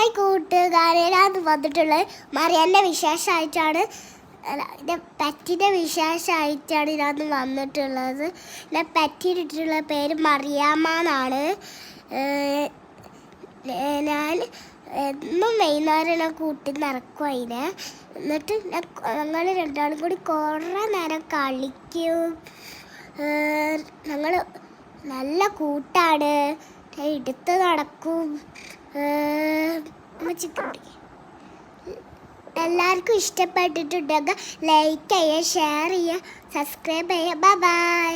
Hi കൂട്ടുകാരെ, ഞാൻ വന്നിട്ടുള്ളത് മറിയാൻ്റെ വിശേഷമായിട്ടാണ്. എൻ്റെ പെറ്റിൻ്റെ വിശേഷമായിട്ടാണ് ഞാൻ വന്നിട്ടുള്ളത്. എൻ്റെ പെറ്റിട്ടുള്ള പേര് മറിയാമ്മ എന്നാണ്. ഞാൻ എന്നും വൈകുന്നേരം കൂട്ടി നടക്കും അതിനെ. എന്നിട്ട് ഞങ്ങൾ രണ്ടാളും കൂടി കുറേ നേരം കളിക്കും. ഞങ്ങൾ നല്ല കൂട്ടാണ്, എടുത്ത് നടക്കും. എല്ലാവർക്കും ഇഷ്ടപ്പെട്ടിട്ടുണ്ടെങ്കിൽ ലൈക്ക് ചെയ്യുക, ഷെയർ ചെയ്യുക, സബ്സ്ക്രൈബ് ചെയ്യുക. Bye bye.